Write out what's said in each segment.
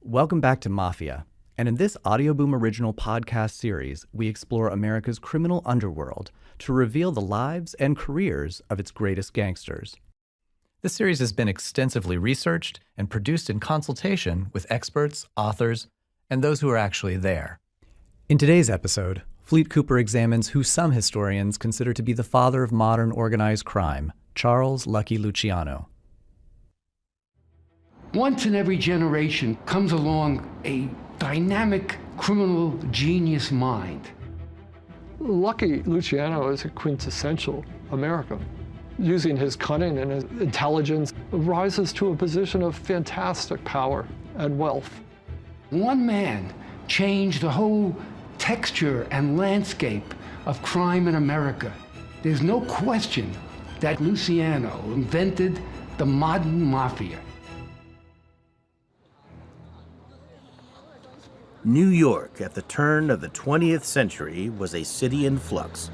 Welcome back to Mafia, and in this Audio Boom original podcast series, we explore America's criminal underworld to reveal the lives and careers of its greatest gangsters. This series has been extensively researched and produced in consultation with experts, authors, and those who are actually there. In today's episode, Fleet Cooper examines who some historians consider to be the father of modern organized crime, Charles Lucky Luciano. Once in every generation comes along a dynamic criminal genius mind. Lucky Luciano is a quintessential American. Using his cunning and his intelligence, rises to a position of fantastic power and wealth. One man changed the whole texture and landscape of crime in America. There's no question that Luciano invented the modern mafia. New York at the turn of the 20th century was a city in flux,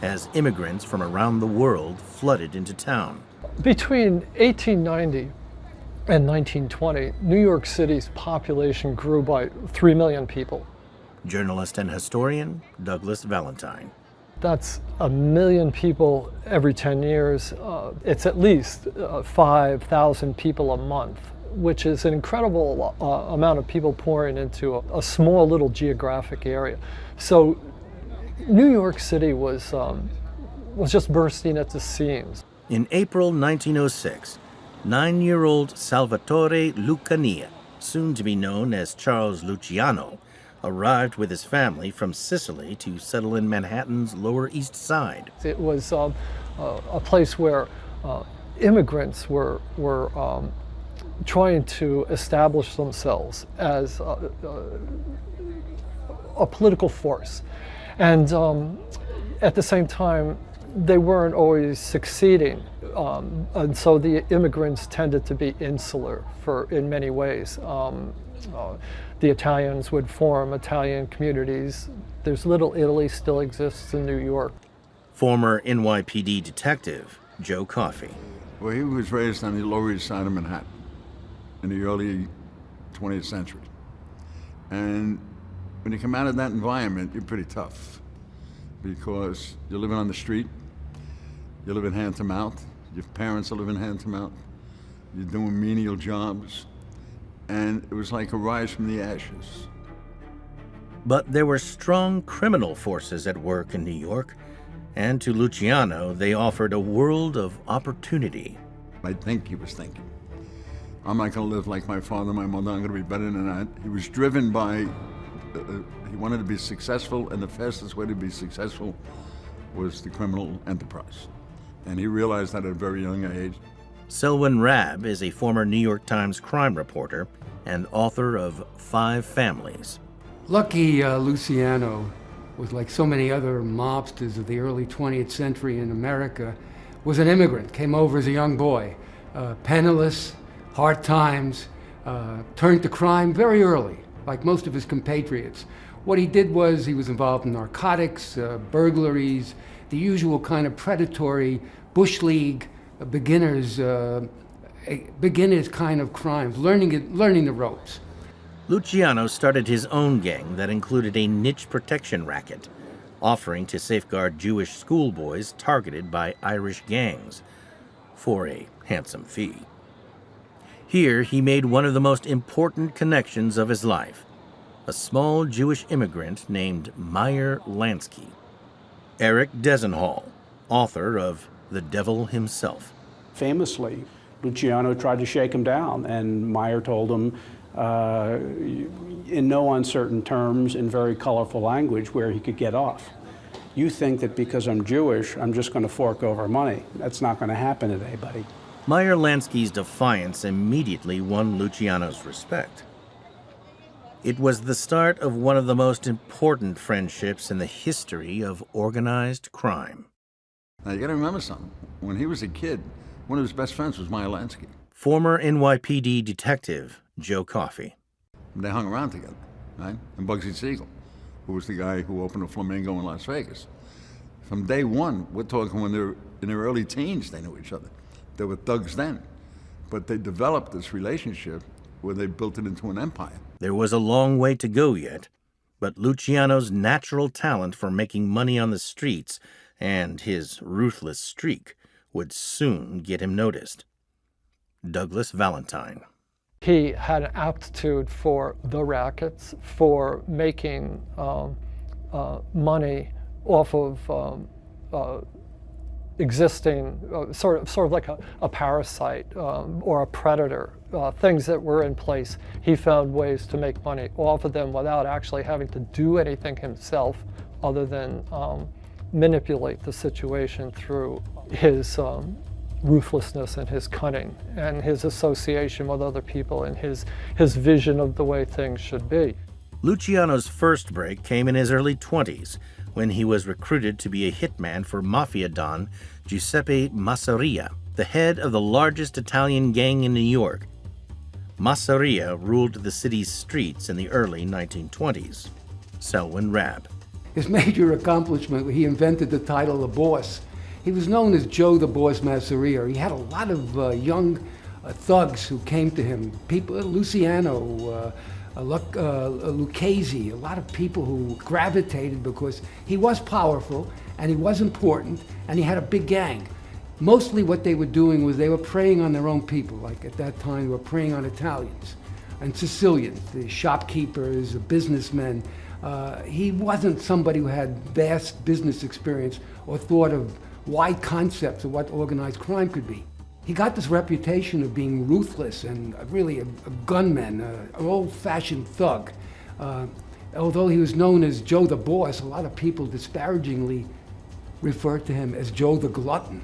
as immigrants from around the world flooded into town. Between 1890 and 1920, New York City's population grew by 3 million people. Journalist and historian Douglas Valentine. That's 1 million people every 10 years. It's at least 5,000 people a month, which is an incredible amount of people pouring into a small little geographic area. So New York City was just bursting at the seams. In April 1906, 9-year-old Salvatore Lucania, soon to be known as Charles Luciano, arrived with his family from Sicily to settle in Manhattan's Lower East Side. It was a place where immigrants were trying to establish themselves as a political force. And at the same time, they weren't always succeeding. And so the immigrants tended to be insular in many ways. The Italians would form Italian communities. There's Little Italy still exists in New York. Former NYPD detective Joe Coffey. Well, he was raised on the Lower East Side of Manhattan in the early 20th century. And when you come out of that environment, you're pretty tough because you're living on the street, you're living hand to mouth, your parents are living hand to mouth, you're doing menial jobs, and it was like a rise from the ashes. But there were strong criminal forces at work in New York, and to Luciano, they offered a world of opportunity. I think he was thinking, I'm not going to live like my father, my mother, I'm going to be better than that. He was driven by, he wanted to be successful, and the fastest way to be successful was the criminal enterprise. And he realized that at a very young age. Selwyn Rabb is a former New York Times crime reporter and author of 5 Families. Lucky Luciano was like so many other mobsters of the early 20th century in America, was an immigrant, came over as a young boy, penniless, hard times, turned to crime very early, like most of his compatriots. What he did was he was involved in narcotics, burglaries, the usual kind of predatory bush league beginners kind of crimes, learning the ropes. Luciano started his own gang that included a niche protection racket, offering to safeguard Jewish schoolboys targeted by Irish gangs for a handsome fee. Here, he made one of the most important connections of his life, a small Jewish immigrant named Meyer Lansky. Eric Desenhall, author of The Devil Himself. Famously, Luciano tried to shake him down, and Meyer told him in no uncertain terms, in very colorful language, where he could get off. You think that because I'm Jewish, I'm just going to fork over money. That's not going to happen today, buddy. Meyer Lansky's defiance immediately won Luciano's respect. It was the start of one of the most important friendships in the history of organized crime. Now, you got to remember something. When he was a kid, one of his best friends was Meyer Lansky. Former NYPD detective Joe Coffey. They hung around together, right? And Bugsy Siegel, who was the guy who opened a Flamingo in Las Vegas. From day one, we're talking when they were in their early teens, they knew each other. They were thugs then. But they developed this relationship where they built it into an empire. There was a long way to go yet, but Luciano's natural talent for making money on the streets and his ruthless streak would soon get him noticed. Douglas Valentine. He had an aptitude for the rackets, for making money off of existing, sort of like a parasite or a predator, things that were in place. He found ways to make money off of them without actually having to do anything himself other than manipulate the situation through his ruthlessness and his cunning and his association with other people and his vision of the way things should be. Luciano's first break came in his early 20s when he was recruited to be a hitman for Mafia Don Giuseppe Masseria, the head of the largest Italian gang in New York. Masseria ruled the city's streets in the early 1920s. Selwyn Rabb. His major accomplishment, he invented the title the Boss. He was known as Joe the Boss Masseria. He had a lot of young thugs who came to him, people, Luciano, Lucchese, a lot of people who gravitated because he was powerful and he was important and he had a big gang. Mostly what they were doing was they were preying on their own people. Like at that time, they were preying on Italians and Sicilians, the shopkeepers, the businessmen. He wasn't somebody who had vast business experience or thought of wide concepts of what organized crime could be. He got this reputation of being ruthless and really a gunman, an old-fashioned thug. Although he was known as Joe the Boss, a lot of people disparagingly referred to him as Joe the Glutton.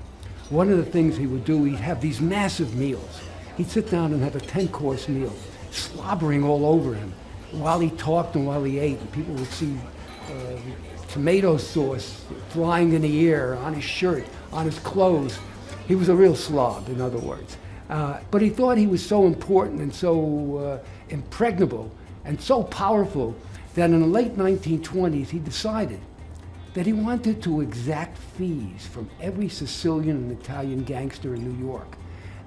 One of the things he would do, he'd have these massive meals. He'd sit down and have a 10-course meal, slobbering all over him while he talked and while he ate. And people would see tomato sauce flying in the air, on his shirt, on his clothes. He was a real slob, in other words. But he thought he was so important and so impregnable and so powerful that in the late 1920s he decided that he wanted to exact fees from every Sicilian and Italian gangster in New York.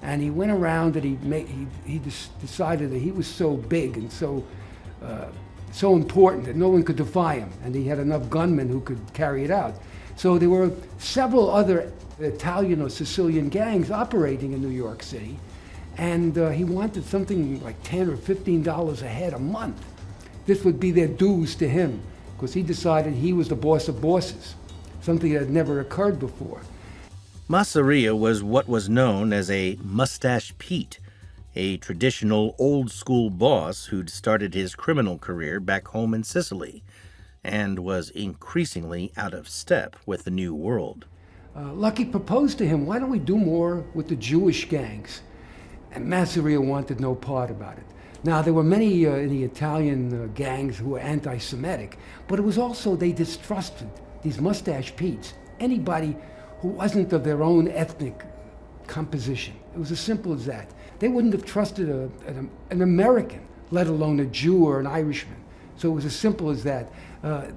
And he went around and he decided that he was so big and so important that no one could defy him, and he had enough gunmen who could carry it out. So there were several other Italian or Sicilian gangs operating in New York City, and he wanted something like $10 or $15 a head a month. This would be their dues to him, because he decided he was the boss of bosses, something that had never occurred before. Masseria was what was known as a Mustache Pete, a traditional old-school boss who'd started his criminal career back home in Sicily and was increasingly out of step with the new world. Lucky proposed to him, why don't we do more with the Jewish gangs? And Masseria wanted no part about it. Now, there were many in the Italian gangs who were anti-Semitic, but it was also they distrusted these Mustache Petes, anybody who wasn't of their own ethnic composition. It was as simple as that. They wouldn't have trusted an American, let alone a Jew or an Irishman. So it was as simple as that.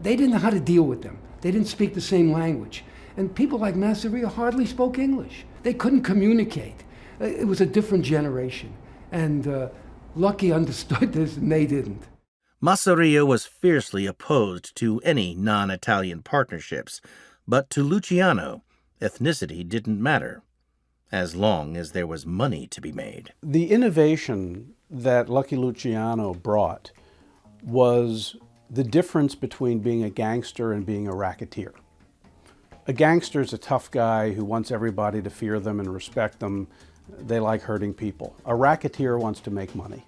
They didn't know how to deal with them. They didn't speak the same language. And people like Masseria hardly spoke English. They couldn't communicate. It was a different generation. And Lucky understood this and they didn't. Masseria was fiercely opposed to any non-Italian partnerships, but to Luciano, ethnicity didn't matter, as long as there was money to be made. The innovation that Lucky Luciano brought was the difference between being a gangster and being a racketeer. A gangster is a tough guy who wants everybody to fear them and respect them. They like hurting people. A racketeer wants to make money.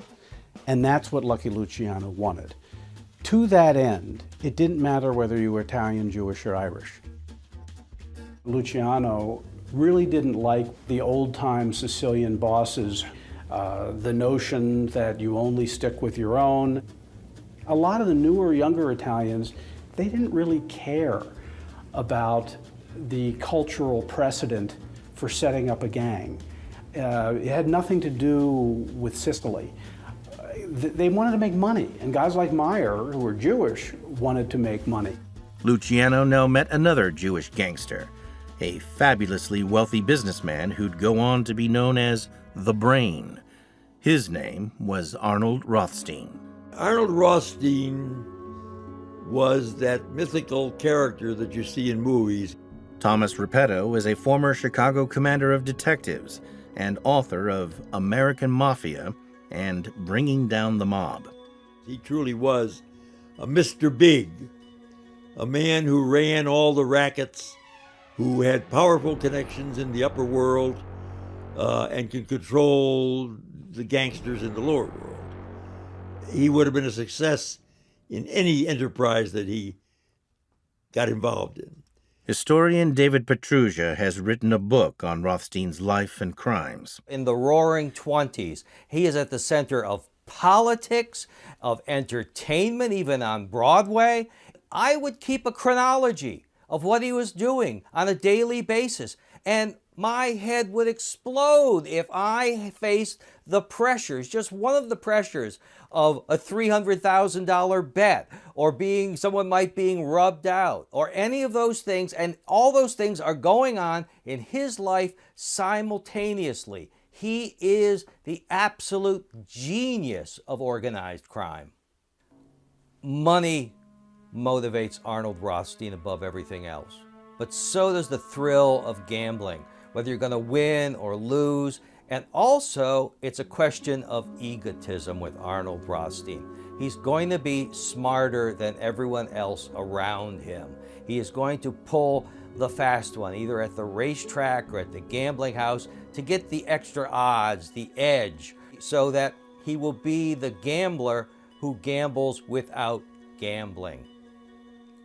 And that's what Lucky Luciano wanted. To that end, it didn't matter whether you were Italian, Jewish, or Irish. Luciano really didn't like the old-time Sicilian bosses, the notion that you only stick with your own. A lot of the newer, younger Italians, they didn't really care about the cultural precedent for setting up a gang. It had nothing to do with Sicily. They wanted to make money, and guys like Meyer, who were Jewish, wanted to make money. Luciano now met another Jewish gangster, a fabulously wealthy businessman who'd go on to be known as the Brain. His name was Arnold Rothstein. Arnold Rothstein was that mythical character that you see in movies. Thomas Repetto is a former Chicago commander of detectives and author of American Mafia and Bringing Down the Mob. He truly was a Mr. Big, a man who ran all the rackets, who had powerful connections in the upper world, and could control the gangsters in the lower world. He would have been a success in any enterprise that he got involved in. Historian David Petrugia has written a book on Rothstein's life and crimes. In the Roaring '20s, he is at the center of politics, of entertainment, even on Broadway. I would keep a chronology of what he was doing on a daily basis, and my head would explode if I faced the pressures, just one of the pressures of a $300,000 bet, or someone might being rubbed out, or any of those things, and all those things are going on in his life simultaneously. He is the absolute genius of organized crime. Money motivates Arnold Rothstein above everything else, but so does the thrill of gambling, whether you're going to win or lose. And also, it's a question of egotism with Arnold Rothstein. He's going to be smarter than everyone else around him. He is going to pull the fast one, either at the racetrack or at the gambling house, to get the extra odds, the edge, so that he will be the gambler who gambles without gambling.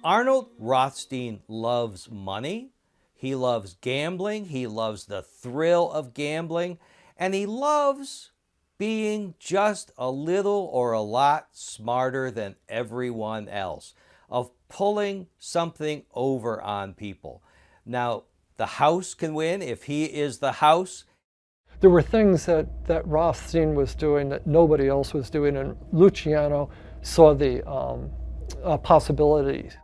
Arnold Rothstein loves money. He loves gambling. He loves the thrill of gambling. And he loves being just a little or a lot smarter than everyone else, of pulling something over on people. Now, the house can win if he is the house. There were things that Rothstein was doing that nobody else was doing, and Luciano saw the possibilities.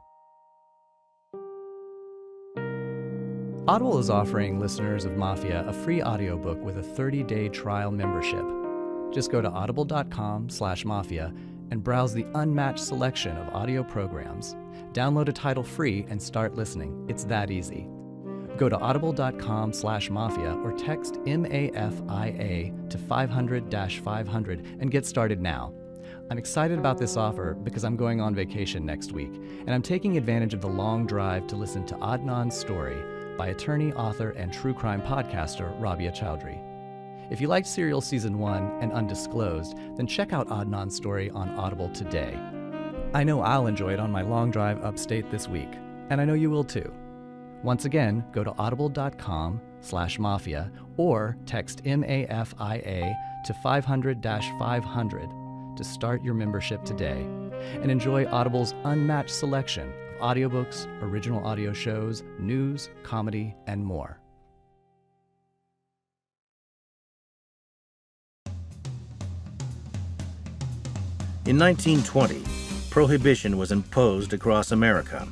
Audible is offering listeners of Mafia a free audiobook with a 30-day trial membership. Just go to audible.com/mafia and browse the unmatched selection of audio programs. Download a title free and start listening. It's that easy. Go to audible.com/mafia or text MAFIA to 500-500 and get started now. I'm excited about this offer because I'm going on vacation next week, and I'm taking advantage of the long drive to listen to Adnan's story by attorney, author, and true crime podcaster Rabia Chowdhury. If you liked Serial Season 1 and Undisclosed, then check out Adnan's story on Audible today. I know I'll enjoy it on my long drive upstate this week, and I know you will too. Once again, go to audible.com/mafia or text MAFIA to 500-500 to start your membership today and enjoy Audible's unmatched selection of audiobooks, original audio shows, news, comedy, and more. In 1920, prohibition was imposed across America.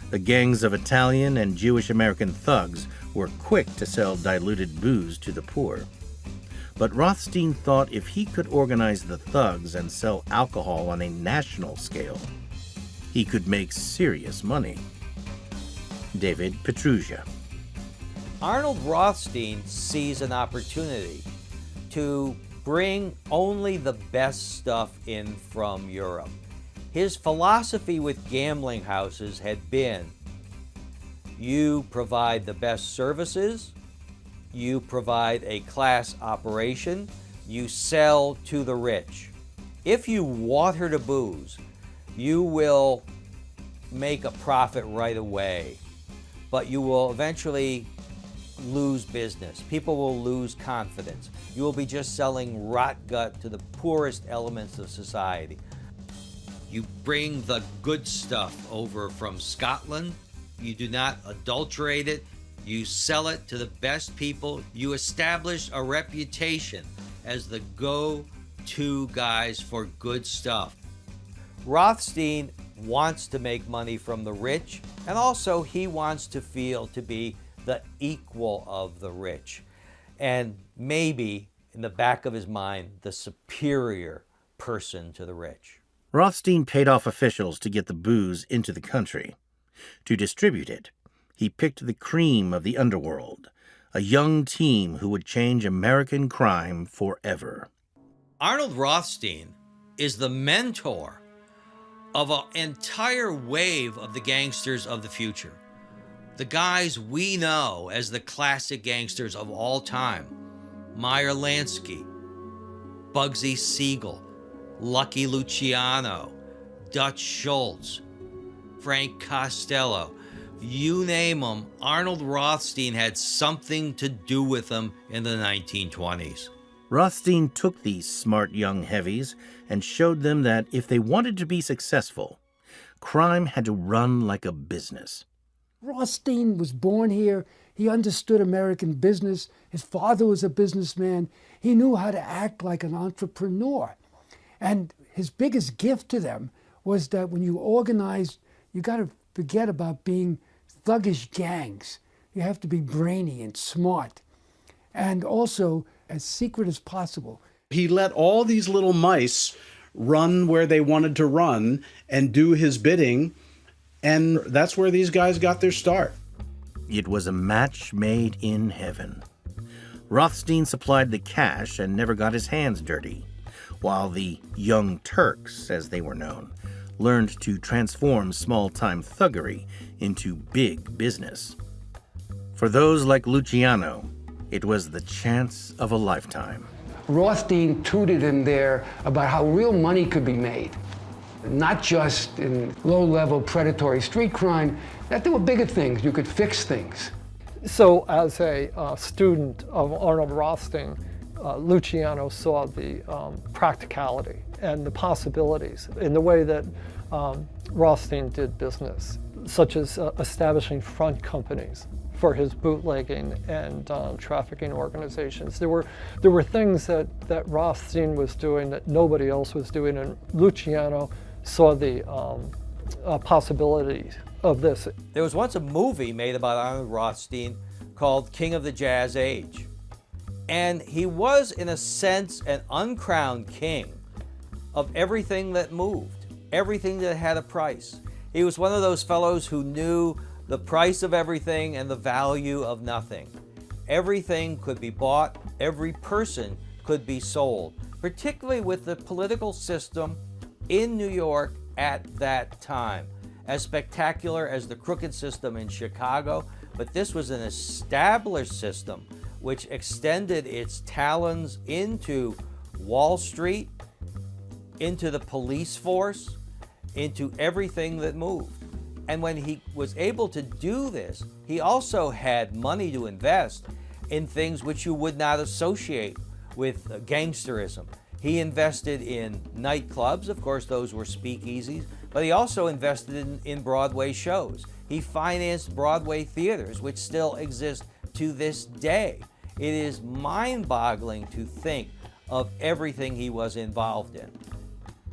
The gangs of Italian and Jewish American thugs were quick to sell diluted booze to the poor. But Rothstein thought if he could organize the thugs and sell alcohol on a national scale, he could make serious money. David Petrugia. Arnold Rothstein sees an opportunity to bring only the best stuff in from Europe. His philosophy with gambling houses had been, you provide the best services, you provide a class operation, you sell to the rich. If you water the booze, you will make a profit right away, but you will eventually lose business. People will lose confidence. You will be just selling rot gut to the poorest elements of society. You bring the good stuff over from Scotland. You do not adulterate it. You sell it to the best people. You establish a reputation as the go-to guys for good stuff. Rothstein wants to make money from the rich, and also he wants to feel to be the equal of the rich. And maybe in the back of his mind, the superior person to the rich. Rothstein paid off officials to get the booze into the country. To distribute it, he picked the cream of the underworld, a young team who would change American crime forever. Arnold Rothstein is the mentor of an entire wave of the gangsters of the future. The guys we know as the classic gangsters of all time. Meyer Lansky, Bugsy Siegel, Lucky Luciano, Dutch Schultz, Frank Costello. You name them, Arnold Rothstein had something to do with them in the 1920s. Rothstein took these smart young heavies and showed them that if they wanted to be successful, crime had to run like a business. Rothstein was born here. He understood American business. His father was a businessman. He knew how to act like an entrepreneur. And his biggest gift to them was that when you organize, you got to forget about being thuggish gangs. You have to be brainy and smart, and also as secret as possible. He let all these little mice run where they wanted to run and do his bidding, and that's where these guys got their start. It was a match made in heaven. Rothstein supplied the cash and never got his hands dirty, while the Young Turks, as they were known, learned to transform small-time thuggery into big business. For those like Luciano, it was the chance of a lifetime. Rothstein tutored him there about how real money could be made, not just in low-level predatory street crime, that there were bigger things. You could fix things. So as a student of Arnold Rothstein, Luciano saw the practicality and the possibilities in the way that Rothstein did business, such as establishing front companies for his bootlegging and trafficking organizations. There were things that Rothstein was doing that nobody else was doing, and Luciano saw the possibilities of this. There was once a movie made about Arnold Rothstein called King of the Jazz Age. And he was, in a sense, an uncrowned king of everything that moved, everything that had a price. He was one of those fellows who knew the price of everything and the value of nothing. Everything could be bought, every person could be sold, particularly with the political system in New York at that time. As spectacular as the crooked system in Chicago, but this was an established system which extended its talons into Wall Street, into the police force, into everything that moved. And when he was able to do this, he also had money to invest in things which you would not associate with gangsterism. He invested in nightclubs, of course those were speakeasies, but he also invested in Broadway shows. He financed Broadway theaters, which still exist to this day. It is mind-boggling to think of everything he was involved in.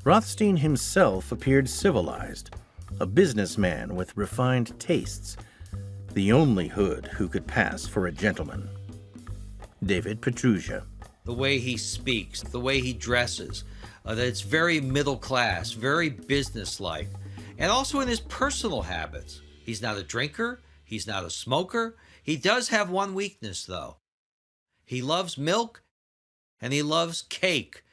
Rothstein himself appeared civilized, a businessman with refined tastes, the only hood who could pass for a gentleman. David Petrusha. The way he speaks, the way he dresses, that it's very middle class, very businesslike, and also in his personal habits. He's not a drinker, he's not a smoker. He does have one weakness, though. He loves milk and he loves cake.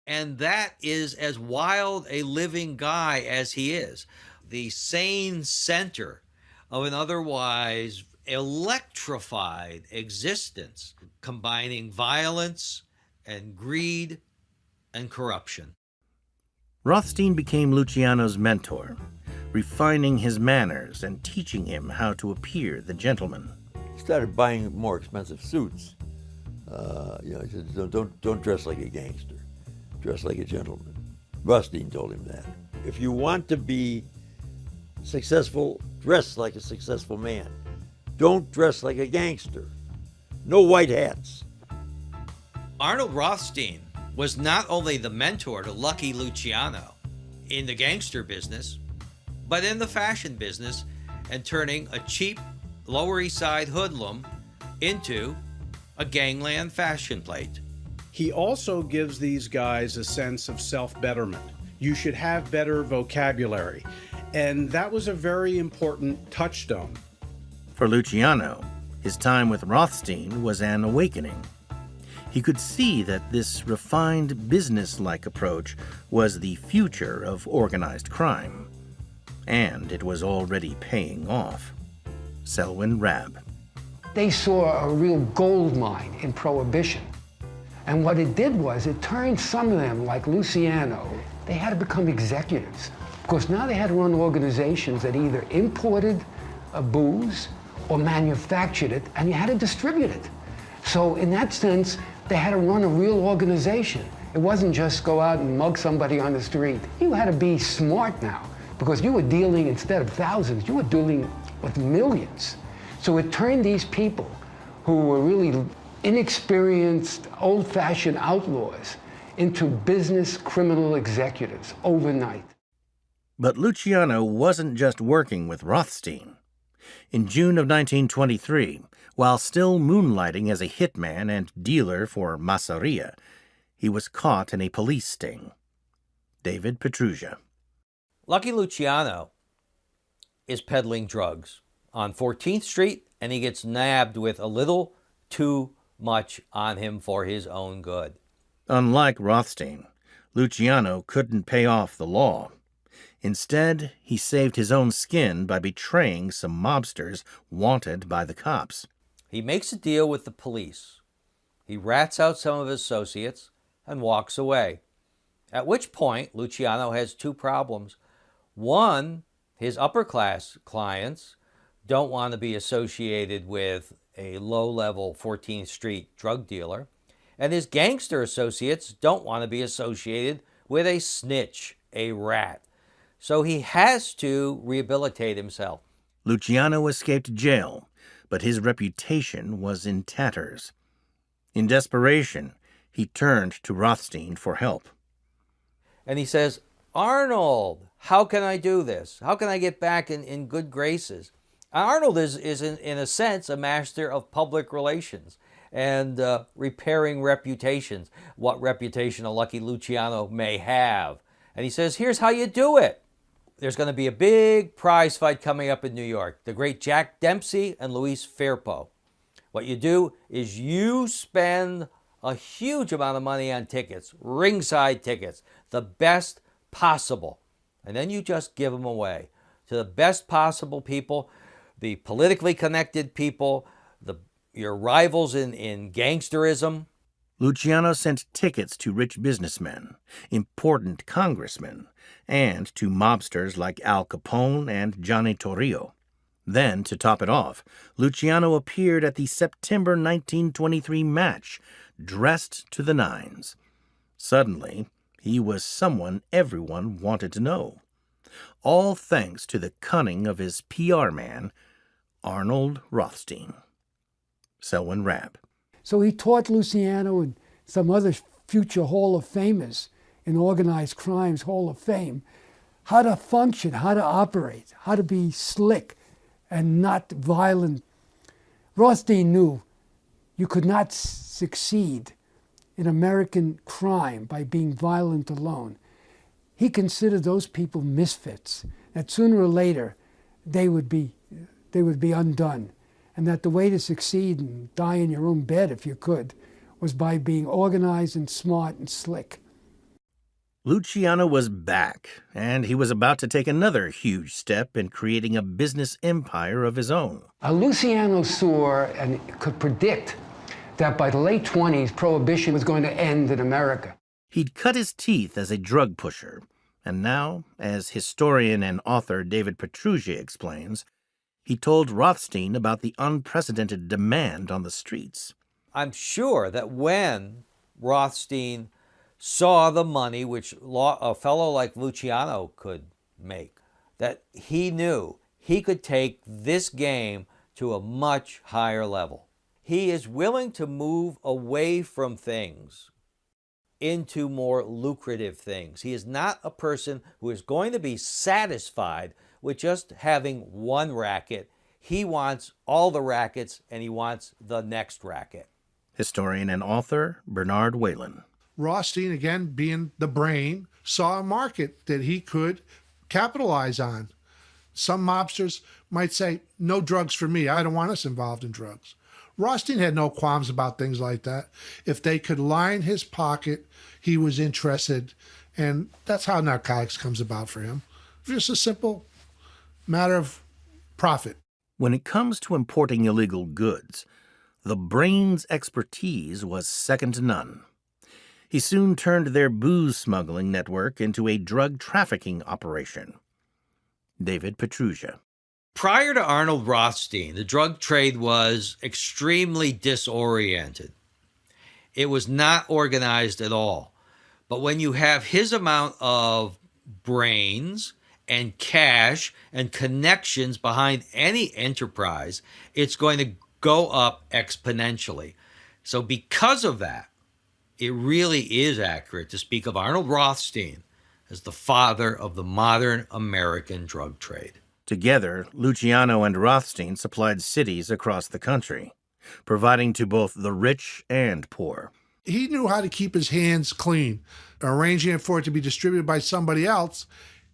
And that is as wild a living guy as he is. The sane center of an otherwise electrified existence, combining violence and greed and corruption. Rothstein became Luciano's mentor, refining his manners and teaching him how to appear the gentleman. He started buying more expensive suits. He said, don't dress like a gangster. Dress like a gentleman. Rothstein told him that. If you want to be successful, dress like a successful man. Don't dress like a gangster. No white hats. Arnold Rothstein was not only the mentor to Lucky Luciano in the gangster business, but in the fashion business, and turning a cheap Lower East Side hoodlum into a gangland fashion plate. He also gives these guys a sense of self-betterment. You should have better vocabulary. And that was a very important touchstone. For Luciano, his time with Rothstein was an awakening. He could see that this refined business-like approach was the future of organized crime. And it was already paying off. Selwyn Rabb. They saw a real gold mine in Prohibition. And what it did was it turned some of them, like Luciano, they had to become executives. Because now they had to run organizations that either imported booze or manufactured it, and you had to distribute it. So in that sense, they had to run a real organization. It wasn't just go out and mug somebody on the street. You had to be smart now, because you were dealing, instead of thousands, you were dealing with millions. So it turned these people who were really inexperienced, old-fashioned outlaws into business criminal executives overnight. But Luciano wasn't just working with Rothstein. In June of 1923, while still moonlighting as a hitman and dealer for Masseria, he was caught in a police sting. David Petruggia. Lucky Luciano is peddling drugs on 14th Street, and he gets nabbed with a little too much on him for his own good. Unlike Rothstein, Luciano couldn't pay off the law. Instead, he saved his own skin by betraying some mobsters wanted by the cops. He makes a deal with the police. He rats out some of his associates and walks away. At which point, Luciano has two problems. One, his upper-class clients don't want to be associated with a low-level 14th Street drug dealer, and his gangster associates don't want to be associated with a snitch, a rat. So he has to rehabilitate himself. Luciano escaped jail, but his reputation was in tatters. In desperation, he turned to Rothstein for help. And he says, Arnold, how can I do this? How can I get back in good graces? Arnold is in a sense, a master of public relations and repairing reputations, what reputation a Lucky Luciano may have. And he says, here's how you do it. There's going to be a big prize fight coming up in New York. The great Jack Dempsey and Luis Firpo. What you do is you spend a huge amount of money on tickets, ringside tickets, the best possible. And then you just give them away to the best possible people, the politically connected people, your rivals in gangsterism. Luciano sent tickets to rich businessmen, important congressmen, and to mobsters like Al Capone and Johnny Torrio. Then, to top it off, Luciano appeared at the September 1923 match, dressed to the nines. Suddenly, he was someone everyone wanted to know. All thanks to the cunning of his PR man, Arnold Rothstein. Selwyn Rabb. So he taught Luciano and some other future Hall of Famers in Organized Crimes Hall of Fame how to function, how to operate, how to be slick and not violent. Rothstein knew you could not succeed in American crime by being violent alone. He considered those people misfits, that sooner or later they would be undone, and that the way to succeed and die in your own bed, if you could, was by being organized and smart and slick. Luciano was back, and he was about to take another huge step in creating a business empire of his own. Luciano saw and could predict that by the late 20s, Prohibition was going to end in America. He'd cut his teeth as a drug pusher, and now, as historian and author David Petruggia explains, he told Rothstein about the unprecedented demand on the streets. I'm sure that when Rothstein saw the money which a fellow like Luciano could make, that he knew he could take this game to a much higher level. He is willing to move away from things into more lucrative things. He is not a person who is going to be satisfied with just having one racket. He wants all the rackets, and he wants the next racket. Historian and author Bernard Whalen. Rothstein, again, being the brain, saw a market that he could capitalize on. Some mobsters might say, no drugs for me. I don't want us involved in drugs. Rothstein had no qualms about things like that. If they could line his pocket, he was interested. And that's how narcotics comes about for him. Just a simple matter of profit. When it comes to importing illegal goods, the brain's expertise was second to none. He soon turned their booze smuggling network into a drug trafficking operation. David Petrugia. Prior to Arnold Rothstein, the drug trade was extremely disoriented. It was not organized at all. But when you have his amount of brains and cash and connections behind any enterprise, it's going to go up exponentially. So because of that, it really is accurate to speak of Arnold Rothstein as the father of the modern American drug trade. Together, Luciano and Rothstein supplied cities across the country, providing to both the rich and poor. He knew how to keep his hands clean. Arranging it for it to be distributed by somebody else,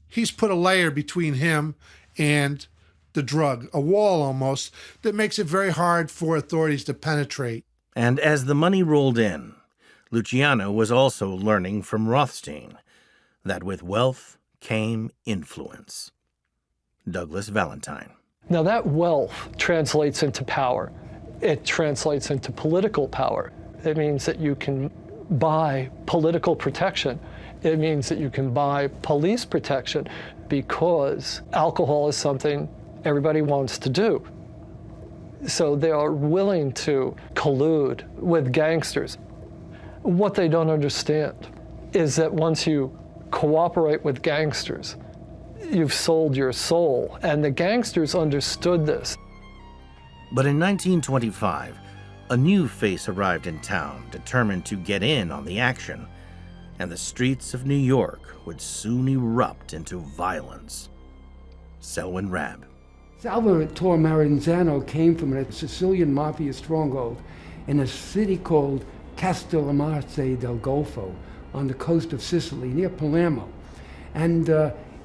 he's put a layer between him and the drug, a wall almost, that makes it very hard for authorities to penetrate. And as the money rolled in, Luciano was also learning from Rothstein that with wealth came influence. Douglas Valentine. Now that wealth translates into power. It translates into political power. It means that you can buy political protection. It means that you can buy police protection because alcohol is something everybody wants to do. So they are willing to collude with gangsters. What they don't understand is that once you cooperate with gangsters, you've sold your soul, and the gangsters understood this. But in 1925, a new face arrived in town, determined to get in on the action, and the streets of New York would soon erupt into violence. Selwyn Rabb. Salvatore Maranzano came from a Sicilian Mafia stronghold in a city called Castellamarse del Golfo on the coast of Sicily, near Palermo. And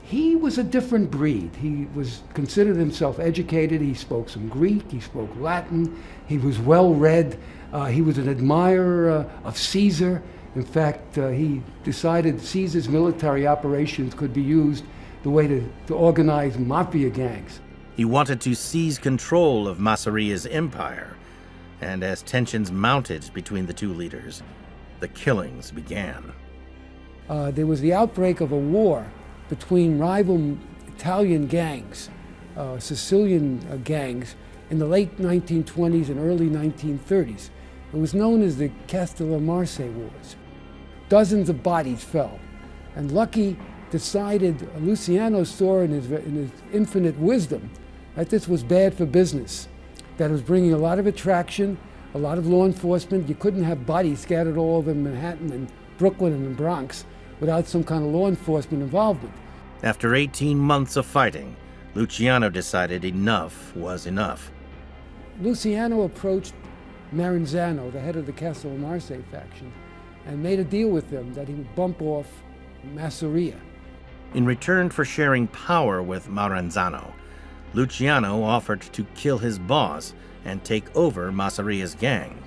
he was a different breed. He was considered himself educated. He spoke some Greek, he spoke Latin, he was well-read. He was an admirer of Caesar. In fact, he decided Caesar's military operations could be used the way to organize mafia gangs. He wanted to seize control of Masseria's empire, and as tensions mounted between the two leaders, the killings began. There was the outbreak of a war between rival Italian gangs, Sicilian gangs, in the late 1920s and early 1930s. It was known as the Castellamarse Wars. Dozens of bodies fell, and Lucky decided, Luciano saw in his infinite wisdom, that this was bad for business, that it was bringing a lot of attraction, a lot of law enforcement. You couldn't have bodies scattered all over Manhattan and Brooklyn and the Bronx without some kind of law enforcement involvement. After 18 months of fighting, Luciano decided enough was enough. Luciano approached Maranzano, the head of the Castellamarse faction, and made a deal with them that he would bump off Masseria. In return for sharing power with Maranzano, Luciano offered to kill his boss and take over Masseria's gang.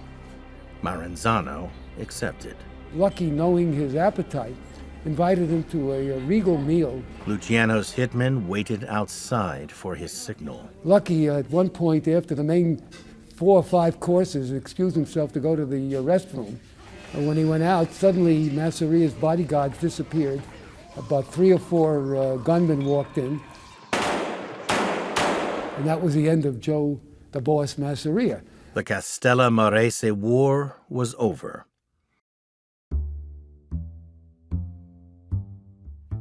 Maranzano accepted. Lucky, knowing his appetite, invited him to a regal meal. Luciano's hitmen waited outside for his signal. Lucky, at one point after the main 4 or 5 courses, excused himself to go to the restroom. And when he went out, suddenly Masseria's bodyguards disappeared. About 3 or 4 gunmen walked in. And that was the end of Joe, the boss, Masseria. The Castellamarse War was over.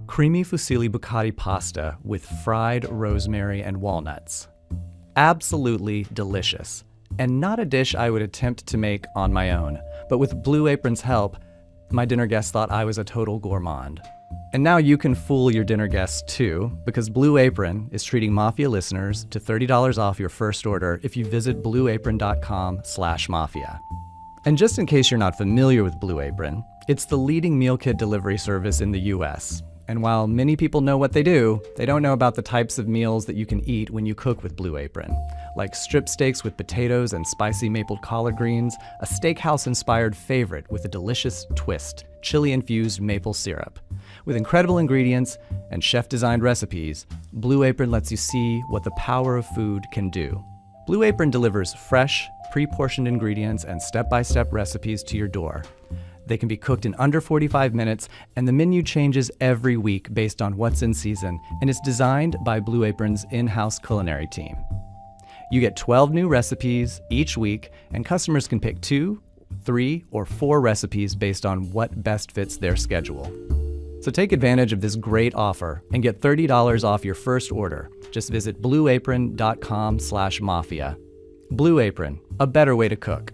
Creamy fusilli bucati pasta with fried rosemary and walnuts. Absolutely delicious, and not a dish I would attempt to make on my own, but with Blue Apron's help, my dinner guests thought I was a total gourmand. And now you can fool your dinner guests too, because Blue Apron is treating Mafia listeners to $30 off your first order if you visit blueapron.com/mafia. And just in case you're not familiar with Blue Apron, it's the leading meal kit delivery service in the US. And while many people know what they do, they don't know about the types of meals that you can eat when you cook with Blue Apron, like strip steaks with potatoes and spicy maple collard greens, a steakhouse-inspired favorite with a delicious twist, chili-infused maple syrup. With incredible ingredients and chef-designed recipes, Blue Apron lets you see what the power of food can do. Blue Apron delivers fresh, pre-portioned ingredients and step-by-step recipes to your door. They can be cooked in under 45 minutes, and the menu changes every week based on what's in season, and is designed by Blue Apron's in-house culinary team. You get 12 new recipes each week, and customers can pick 2, 3, or 4 recipes based on what best fits their schedule. So take advantage of this great offer and get $30 off your first order. Just visit blueapron.com/mafia. Blue Apron, a better way to cook.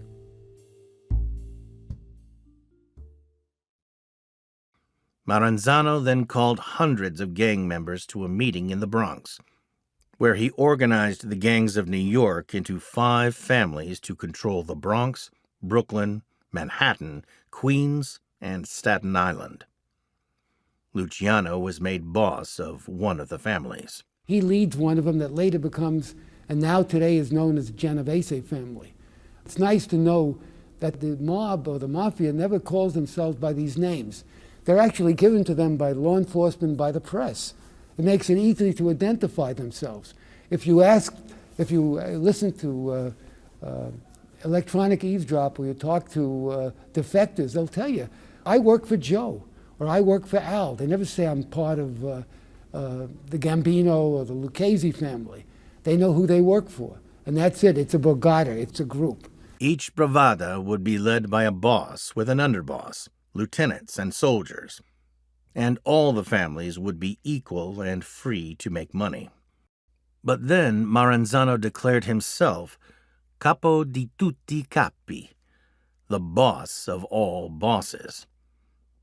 Maranzano then called hundreds of gang members to a meeting in the Bronx, where he organized the gangs of New York into 5 families to control the Bronx, Brooklyn, Manhattan, Queens, and Staten Island. Luciano was made boss of one of the families. He leads one of them that later becomes, and now today is known as the Genovese family. It's nice to know that the mob or the mafia never calls themselves by these names. They're actually given to them by law enforcement, by the press. It makes it easy to identify themselves. If you listen to electronic eavesdrop, or you talk to defectors, they'll tell you, I work for Joe, or I work for Al. They never say I'm part of the Gambino or the Lucchese family. They know who they work for, and that's it. It's a borgata, it's a group. Each bravada would be led by a boss with an underboss, lieutenants and soldiers, and all the families would be equal and free to make money. But then Maranzano declared himself capo di tutti capi, the boss of all bosses.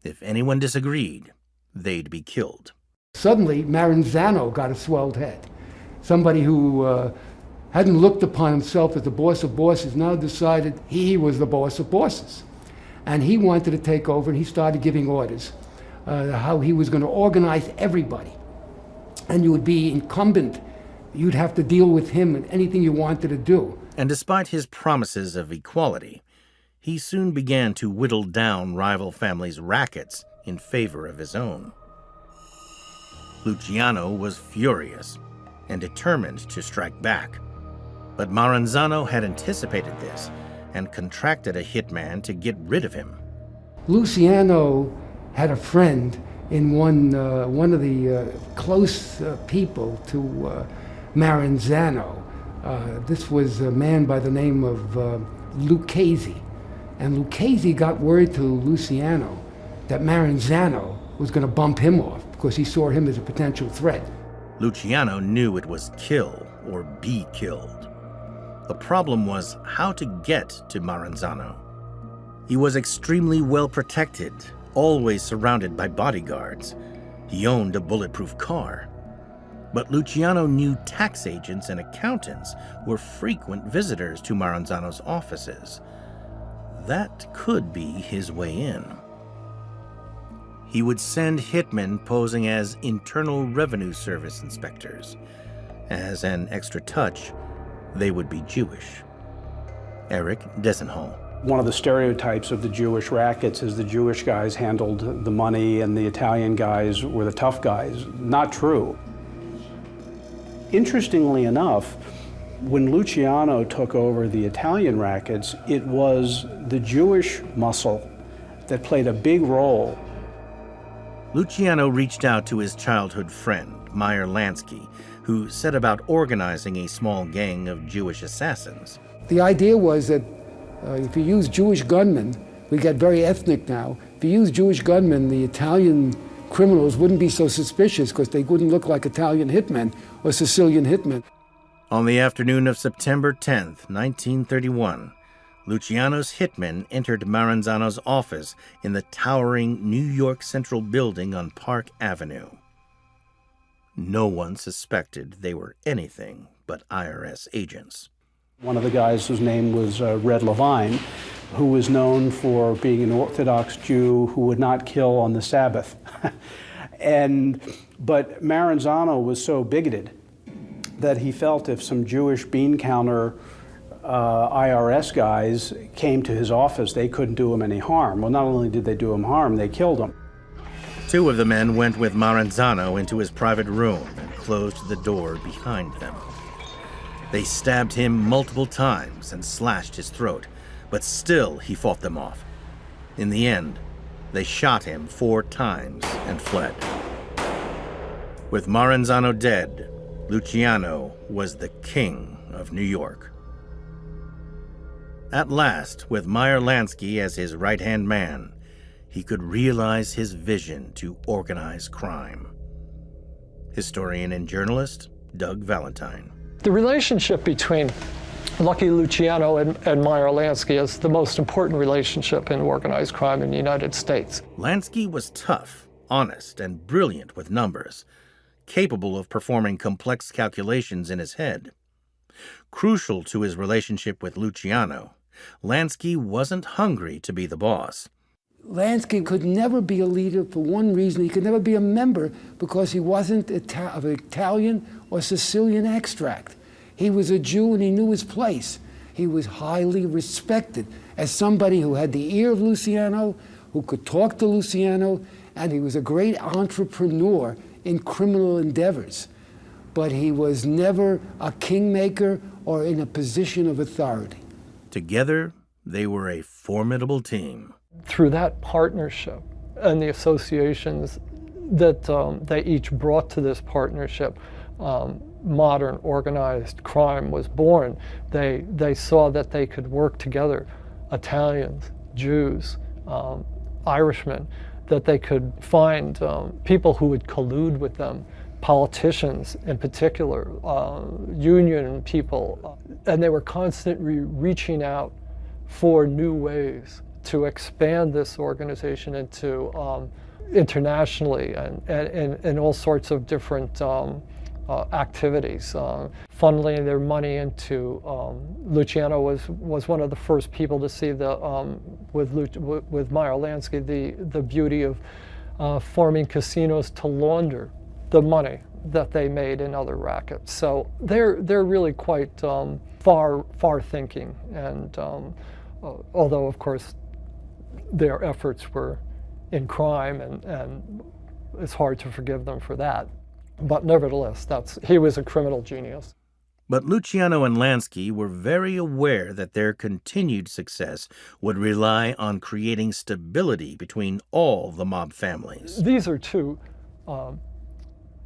If anyone disagreed, they'd be killed. Suddenly, Maranzano got a swelled head. Somebody who hadn't looked upon himself as the boss of bosses now decided he was the boss of bosses. And he wanted to take over, and he started giving orders, how he was going to organize everybody. And you would be incumbent. You'd have to deal with him in anything you wanted to do. And despite his promises of equality, he soon began to whittle down rival families' rackets in favor of his own. Luciano was furious and determined to strike back. But Maranzano had anticipated this and contracted a hitman to get rid of him. Luciano had a friend in one of the close people to Maranzano. This was a man by the name of Lucchese. And Lucchese got word to Luciano that Maranzano was going to bump him off because he saw him as a potential threat. Luciano knew it was kill or be killed. The problem was how to get to Maranzano. He was extremely well protected, always surrounded by bodyguards. He owned a bulletproof car. But Luciano knew tax agents and accountants were frequent visitors to Maranzano's offices. That could be his way in. He would send hitmen posing as Internal Revenue Service inspectors. As an extra touch, they would be Jewish. Eric Desenhall. One of the stereotypes of the Jewish rackets is the Jewish guys handled the money and the Italian guys were the tough guys. Not true. Interestingly enough, when Luciano took over the Italian rackets, it was the Jewish muscle that played a big role. Luciano reached out to his childhood friend, Meyer Lansky, who set about organizing a small gang of Jewish assassins. The idea was that if you use Jewish gunmen, we get very ethnic now, if you use Jewish gunmen, the Italian criminals wouldn't be so suspicious because they wouldn't look like Italian hitmen or Sicilian hitmen. On the afternoon of September 10th, 1931, Luciano's hitmen entered Maranzano's office in the towering New York Central building on Park Avenue. No one suspected they were anything but IRS agents. One of the guys whose name was Red Levine who was known for being an Orthodox Jew who would not kill on the Sabbath. But Maranzano was so bigoted that he felt if some Jewish bean counter IRS guys came to his office, they couldn't do him any harm. Well, not only did they do him harm, they killed him. Two of the men went with Maranzano into his private room and closed the door behind them. They stabbed him multiple times and slashed his throat, but still he fought them off. In the end, they shot him 4 times and fled. With Maranzano dead, Luciano was the king of New York. At last, with Meyer Lansky as his right-hand man, he could realize his vision to organize crime. Historian and journalist Doug Valentine. The relationship between Lucky Luciano and Meyer Lansky is the most important relationship in organized crime in the United States. Lansky was tough, honest, and brilliant with numbers, capable of performing complex calculations in his head. Crucial to his relationship with Luciano, Lansky wasn't hungry to be the boss. Lansky could never be a leader for one reason. He could never be a member because he wasn't of Italian or Sicilian extract. He was a Jew and he knew his place. He was highly respected as somebody who had the ear of Luciano, who could talk to Luciano, and he was a great entrepreneur in criminal endeavors. But he was never a kingmaker or in a position of authority. Together, they were a formidable team. Through that partnership and the associations that they each brought to this partnership, modern organized crime was born. They saw that they could work together, Italians, Jews, Irishmen, that they could find people who would collude with them, politicians in particular, union people, and they were constantly reaching out for new ways to expand this organization into internationally and all sorts of different activities, funneling their money into. Luciano was one of the first people to see with Meyer Lansky the beauty of forming casinos to launder the money that they made in other rackets. So they're really quite far thinking, and although of course their efforts were in crime, and it's hard to forgive them for that. But nevertheless, he was a criminal genius. But Luciano and Lansky were very aware that their continued success would rely on creating stability between all the mob families. These are two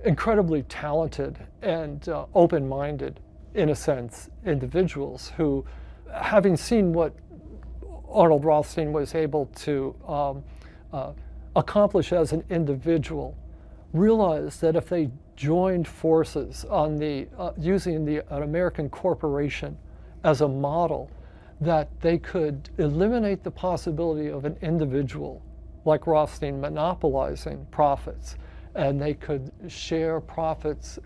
incredibly talented and open-minded, in a sense, individuals who, having seen what Arnold Rothstein was able to accomplish as an individual, realized that if they joined forces on using an American corporation as a model, that they could eliminate the possibility of an individual like Rothstein monopolizing profits, and they could share profits,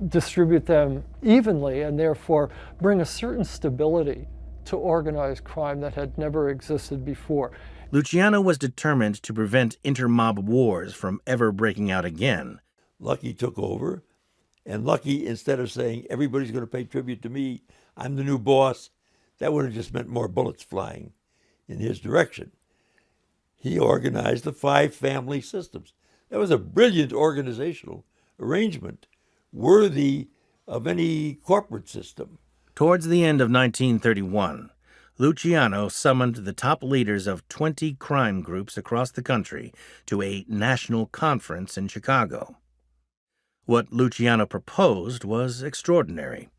distribute them evenly, and therefore bring a certain stability to organized crime that had never existed before. Luciano was determined to prevent inter-mob wars from ever breaking out again. Lucky took over, and Lucky, instead of saying, everybody's going to pay tribute to me, I'm the new boss, that would have just meant more bullets flying in his direction. He organized the 5 family systems. That was a brilliant organizational arrangement, worthy of any corporate system. Towards the end of 1931, Luciano summoned the top leaders of 20 crime groups across the country to a national conference in Chicago. What Luciano proposed was extraordinary: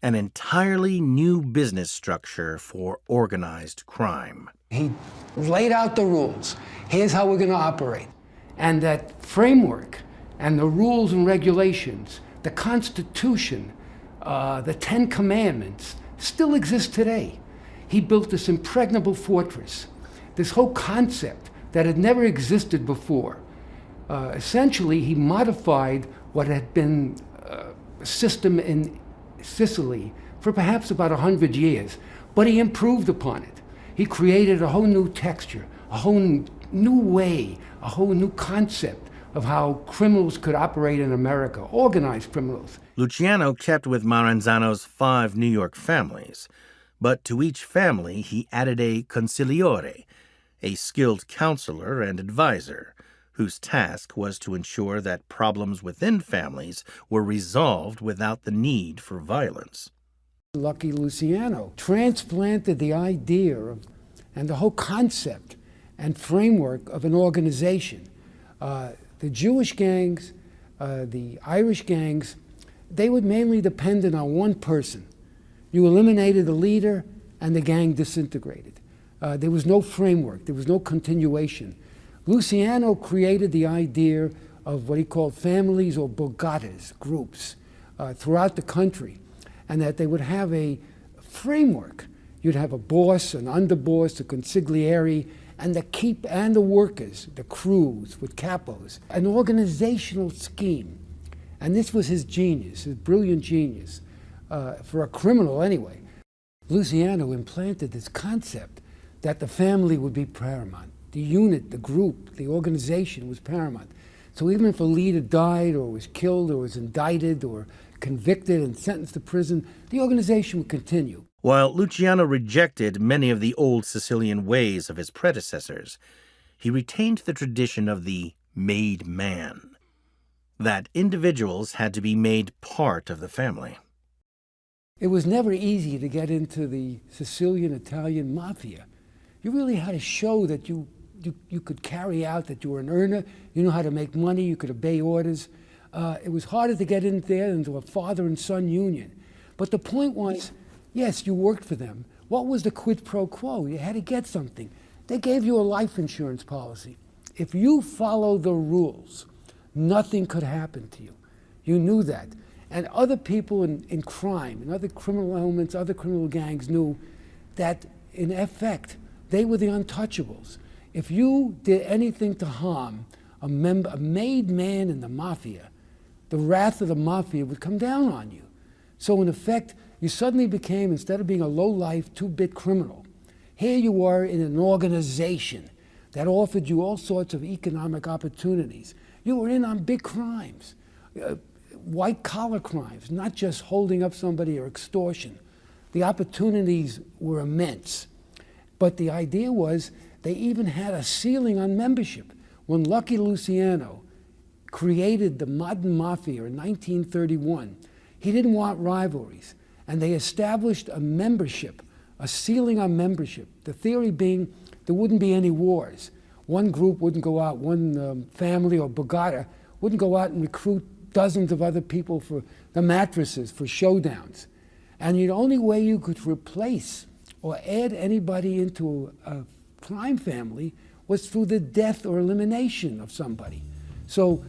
an entirely new business structure for organized crime. He laid out the rules. Here's how we're going to operate. And that framework and the rules and regulations, the Constitution, the 10 Commandments still exist today. He built this impregnable fortress, this whole concept that had never existed before. Essentially, he modified what had been a system in Sicily for perhaps about 100 years, but he improved upon it. He created a whole new texture, a whole new way, a whole new concept of how criminals could operate in America, organized criminals. Luciano kept with Maranzano's 5 New York families, but to each family he added a consigliere, a skilled counselor and advisor, whose task was to ensure that problems within families were resolved without the need for violence. Lucky Luciano transplanted the idea of, and the whole concept and framework of an organization. The Jewish gangs, the Irish gangs, they were mainly dependent on one person. You eliminated the leader and the gang disintegrated. There was no framework, there was no continuation. Luciano created the idea of what he called families or bogatas, groups, throughout the country, and that they would have a framework. You'd have a boss, an underboss, a consigliere, and the workers, the crews with capos, an organizational scheme. And this was his genius, his brilliant genius, for a criminal anyway. Luciano implanted this concept that the family would be paramount. The unit, the group, the organization was paramount. So even if a leader died or was killed or was indicted or convicted and sentenced to prison, the organization would continue. While Luciano rejected many of the old Sicilian ways of his predecessors, he retained the tradition of the made man, that individuals had to be made part of the family. It was never easy to get into the Sicilian Italian mafia. You really had to show that you could carry out, that you were an earner, you know how to make money, you could obey orders. It was harder to get in there into a father and son union. But the point was, yes, you worked for them. What was the quid pro quo? You had to get something. They gave you a life insurance policy. If you follow the rules, nothing could happen to you. You knew that. And other people in crime, in other criminal elements, other criminal gangs knew that, in effect, they were the untouchables. If you did anything to harm a made man in the mafia, the wrath of the mafia would come down on you. So in effect, you suddenly became, instead of being a low-life, two-bit criminal, here you were in an organization that offered you all sorts of economic opportunities. You were in on big crimes, white-collar crimes, not just holding up somebody or extortion. The opportunities were immense. But the idea was they even had a ceiling on membership. When Lucky Luciano created the modern mafia in 1931, he didn't want rivalries. And they established a membership, a ceiling on membership. The theory being there wouldn't be any wars. One group wouldn't go out, one family or bogata wouldn't go out and recruit dozens of other people for the mattresses, for showdowns. And the only way you could replace or add anybody into a crime family was through the death or elimination of somebody. So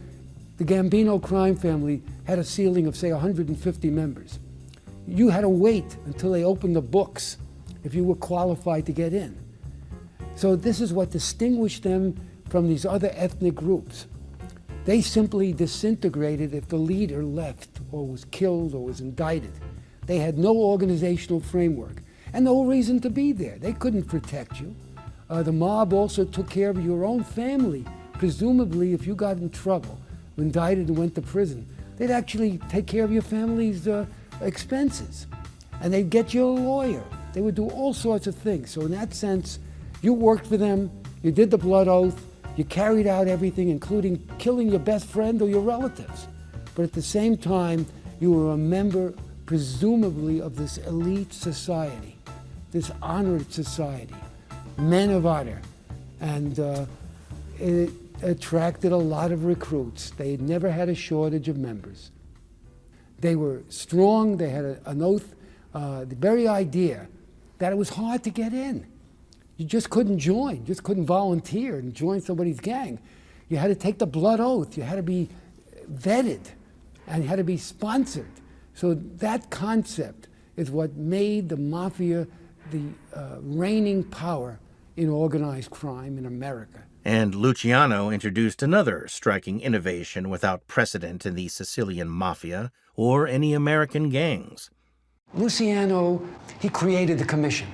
the Gambino crime family had a ceiling of, say, 150 members. You had to wait until they opened the books if you were qualified to get in. So this is what distinguished them from these other ethnic groups. They simply disintegrated if the leader left or was killed or was indicted. They had no organizational framework and no reason to be there. They couldn't protect you. The mob also took care of your own family. Presumably, if you got in trouble, indicted and went to prison, they'd actually take care of your family's expenses. And they'd get you a lawyer. They would do all sorts of things. So in that sense, you worked for them, you did the blood oath, you carried out everything, including killing your best friend or your relatives. But at the same time, you were a member, presumably, of this elite society, this honored society, men of honor. And it attracted a lot of recruits. They had never had a shortage of members. They were strong, they had an oath. The very idea that it was hard to get in. You just couldn't join, just couldn't volunteer and join somebody's gang. You had to take the blood oath, you had to be vetted, and you had to be sponsored. So that concept is what made the mafia the reigning power in organized crime in America. And Luciano introduced another striking innovation without precedent in the Sicilian mafia or any American gangs. Luciano, he created the commission,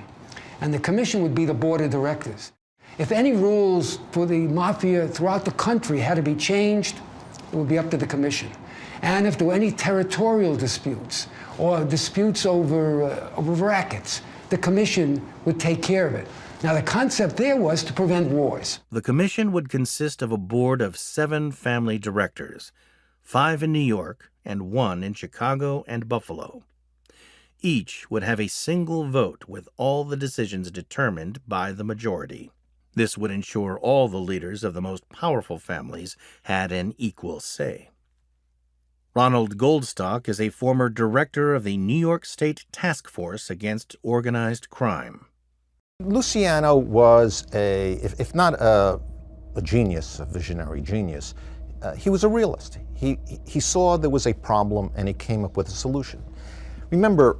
and the commission would be the board of directors. If any rules for the mafia throughout the country had to be changed, it would be up to the commission. And if there were any territorial disputes or disputes over rackets, the commission would take care of it. Now, the concept there was to prevent wars. The commission would consist of a board of 7 family directors, 5 in New York and 1 in Chicago and Buffalo. Each would have a single vote with all the decisions determined by the majority. This would ensure all the leaders of the most powerful families had an equal say. Ronald Goldstock is a former director of the New York State Task Force Against Organized Crime. Luciano was if not a genius, a visionary genius, he was a realist. He saw there was a problem and he came up with a solution. Remember,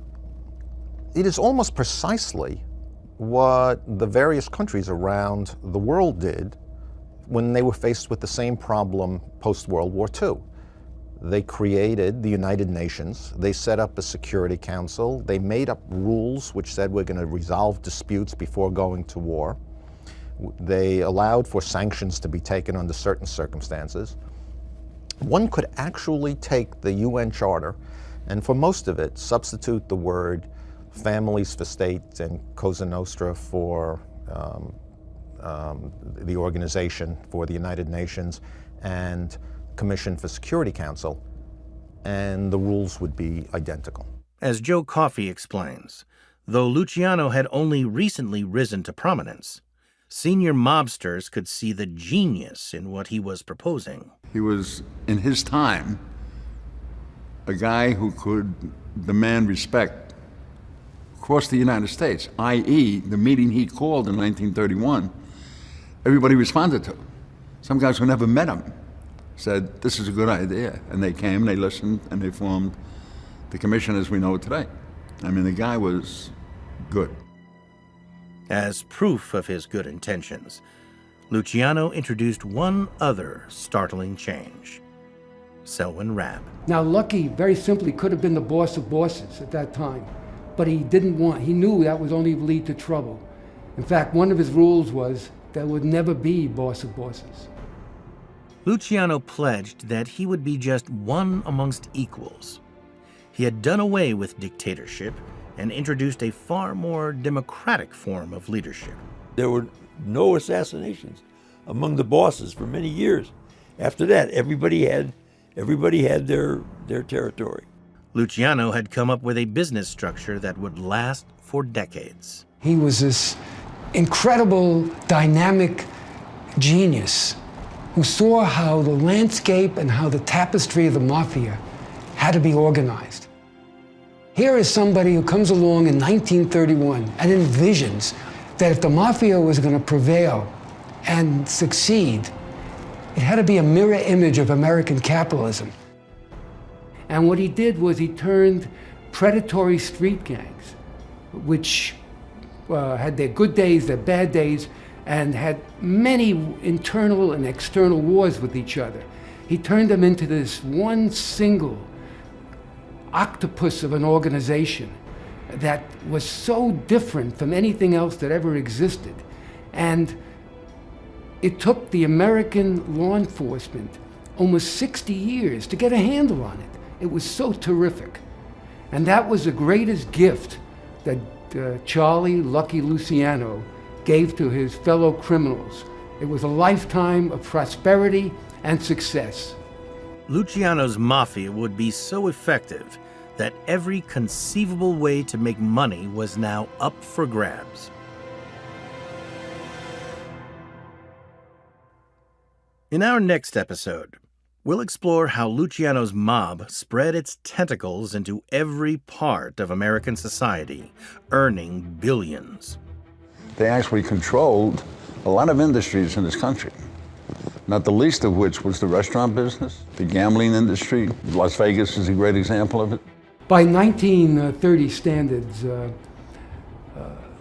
it is almost precisely what the various countries around the world did when they were faced with the same problem post-World War II. They created the United Nations, they set up a Security Council, they made up rules which said we're going to resolve disputes before going to war. They allowed for sanctions to be taken under certain circumstances. One could actually take the UN Charter and for most of it substitute the word families for states and Cosa Nostra for the Organization for the United Nations and Commission for Security Council, and the rules would be identical. As Joe Coffey explains, though Luciano had only recently risen to prominence, senior mobsters could see the genius in what he was proposing. He was, in his time, a guy who could demand respect across the United States, i.e., the meeting he called in 1931, everybody responded to. Some guys who never met him said, this is a good idea. And they came, they listened, and they formed the commission as we know it today. I mean, the guy was good. As proof of his good intentions, Luciano introduced one other startling change: Selwyn Rabb. Now, Lucky, very simply, could have been the boss of bosses at that time, but he knew that would only lead to trouble. In fact, one of his rules was there would never be boss of bosses. Luciano pledged that he would be just one amongst equals. He had done away with dictatorship and introduced a far more democratic form of leadership. There were no assassinations among the bosses for many years. After that, everybody had their territory. Luciano had come up with a business structure that would last for decades. He was this incredible, dynamic genius who saw how the landscape and how the tapestry of the Mafia had to be organized. Here is somebody who comes along in 1931 and envisions that if the Mafia was going to prevail and succeed, it had to be a mirror image of American capitalism. And what he did was he turned predatory street gangs, which had their good days, their bad days, and had many internal and external wars with each other. He turned them into this one single octopus of an organization that was so different from anything else that ever existed. And it took the American law enforcement almost 60 years to get a handle on it. It was so terrific. And that was the greatest gift that Charlie Lucky Luciano gave to his fellow criminals. It was a lifetime of prosperity and success. Luciano's Mafia would be so effective that every conceivable way to make money was now up for grabs. In our next episode, we'll explore how Luciano's mob spread its tentacles into every part of American society, earning billions. They actually controlled a lot of industries in this country, not the least of which was the restaurant business, the gambling industry. Las Vegas is a great example of it. By 1930 standards,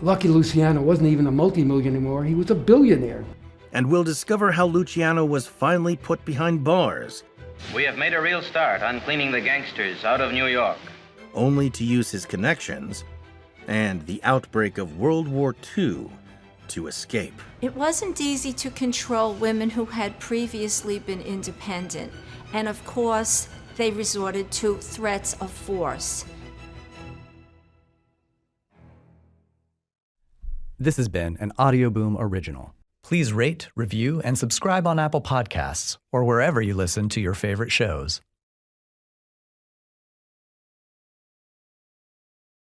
Lucky Luciano wasn't even a multimillionaire anymore, he was a billionaire. And we'll discover how Luciano was finally put behind bars. We have made a real start on cleaning the gangsters out of New York. only to use his connections and the outbreak of World War II to escape. It wasn't easy to control women who had previously been independent, and of course, they resorted to threats of force. This has been an Audio Boom original. Please rate, review, and subscribe on Apple Podcasts or wherever you listen to your favorite shows.